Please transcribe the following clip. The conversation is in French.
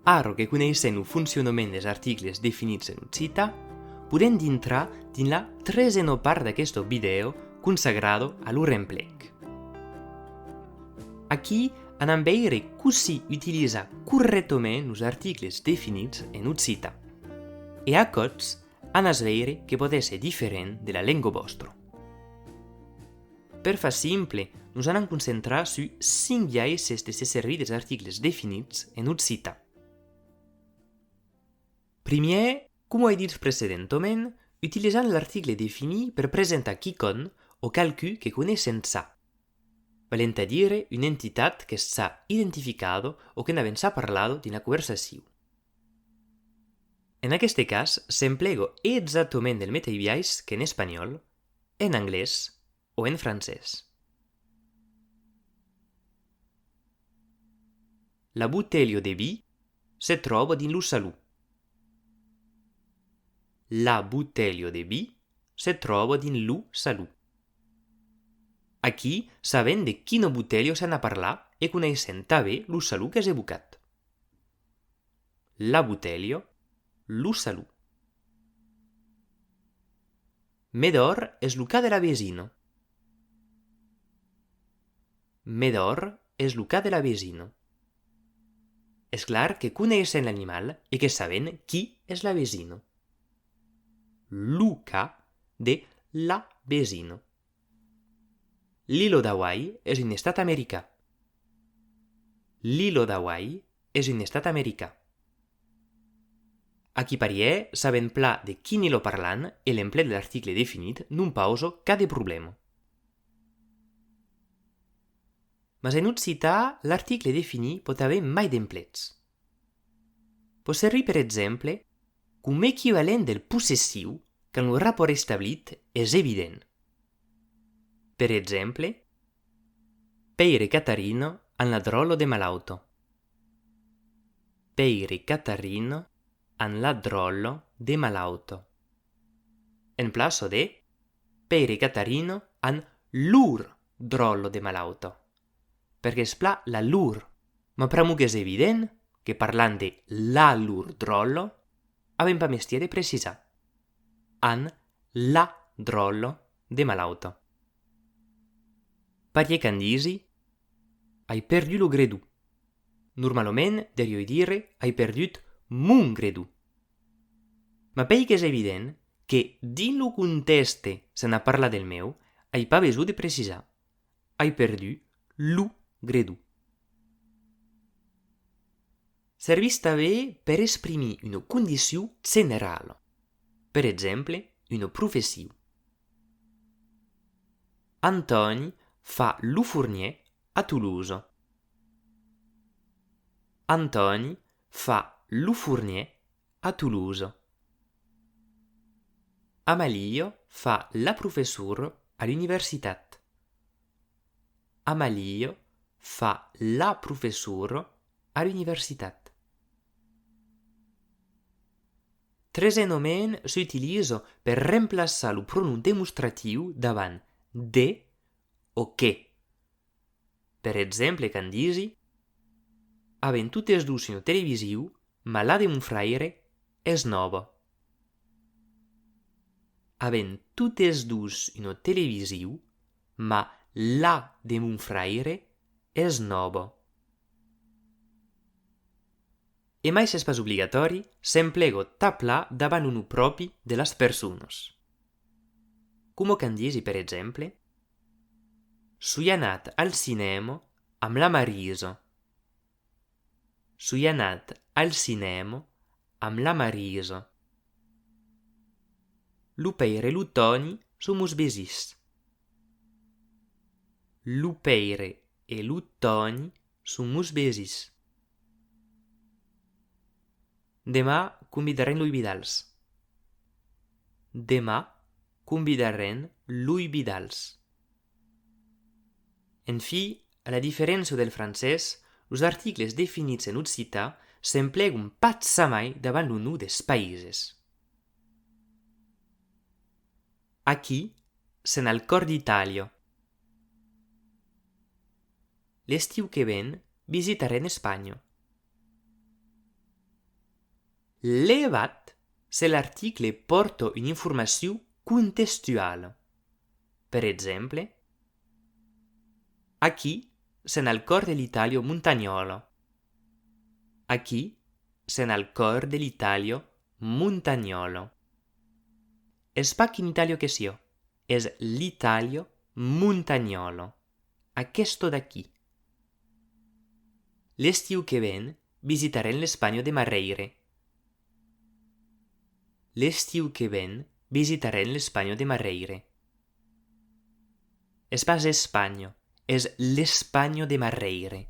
Ara que coneixem el funcionament dels articles definits en occità, podem entrar dins la tresena part d'aquest video consagrado a l'uremplec. Aquí anem a veure così utilitzar correctament els articles definits en occità. E a tots anem a veure que pot ser diferent de la llengua vostra. Per fer simple, nos anem a concentrar su 5 viatges de se servir dels articles definits en occità. Primer, com ho he dit precedentment, utilitzant l'article definit per presentar quelcom o quelcú que coneixem sa. Volent a dire una entitat que s'ha identificado o que n'avem s'ha parlado d'una conversació. En aquest cas, s'emplego exactament del mateix viatge que en espanyol, en anglès o en francès. La bottiglia de vi se trova dins lo saló. La bottiglia de vi se trova dins lo saló. Aquí sabem de quina bottiglia s'ha de parlar e coneixem també lo saló que és evocat. La bottiglia, lo saló. Medor és lo ca de la vesino. Medor és lo ca de la vesino. És clar que coneixem l'animal i que sabem qui és la vesino. Lo ca de la vesino. L'ilo d'Hawaii és un estat americà. L'ilo d'Hawaii és un estat americà. Aquí parier sabem pla de quin ilo parlant i l'emple de l'article definit non pausa cap de problema. Mas en occità, l'article definit pot haver mai d'emplets. Pot servir, per exemple, com equivalent del possessiu que en el rapport establit és evident. Per exemple, Peire Catarino han ladrollo de malauto. Peire Catarino han ladrollo de malauto. En plazo de Peire Catarino han lur drollo de malauto. Perquè és pla la lur, ma pramo que és evident que parlant de la lur drollo, avem pa mestiere de precisar. Han la drollo de malauto. Parie can disi, hai perdu lo gredù. Normalment, derio dire, hai perdut mon gredù. Ma pei que és evident que din lo conteste se n'ha parlat del meu, hai pa besoin de precisar. Hai perdu lo gredù. Servís també per exprimir una condició general. Per exemple, una professió. Antoni fa lo fornier a Toulouse. Antoni fa lo fornier a Toulouse. Amalio fa la professura a l'universitat. Amalio fa la professura a l'universitat. Trezenament s'utilitza per reemplaçar el pronom demostratiu davant de o que. Per exemple, can disi, havent totes dus una televisiu, ma la de mon fraire és nova. Havent totes dus una televisiu, ma la de mon fraire és nova. E mai s'és pas obligatori, s'emplego tapla davant un propi de les persones. Com can disi, per exemple, sui anat al cinema amb la Marisa. Sui anat al cinema amb la Marisa. Lo Peire e lo Toni som os besis. Lo Peire e lo Toni som os besis. Demà convidarem l'Ui Vidals. Demà convidarem l'Ui Vidals. En fi, a la diferència del francès, els articles definits en occità s'empleguen passamai davant el nom dels països. Aquí, se n'al cor d'Itàlia. L'estiu que ven visitarem Espanya. Levat, se l'article porta un'informació contestuala. Per exemple, aquí se n'ha el cor de l'Italio montagnolo. Aquí se n'ha el cor de l'Italio montagnolo. Es pas in Italio che sio, es l'Italio montagnolo. Aquesto d'aquí. L'estiu que ven visitarem l'Espanya de Marreire. L'estiu que ven visitarem l'Espanya de Marreire. Es pas Espanya, és l'Espanya de Marreire.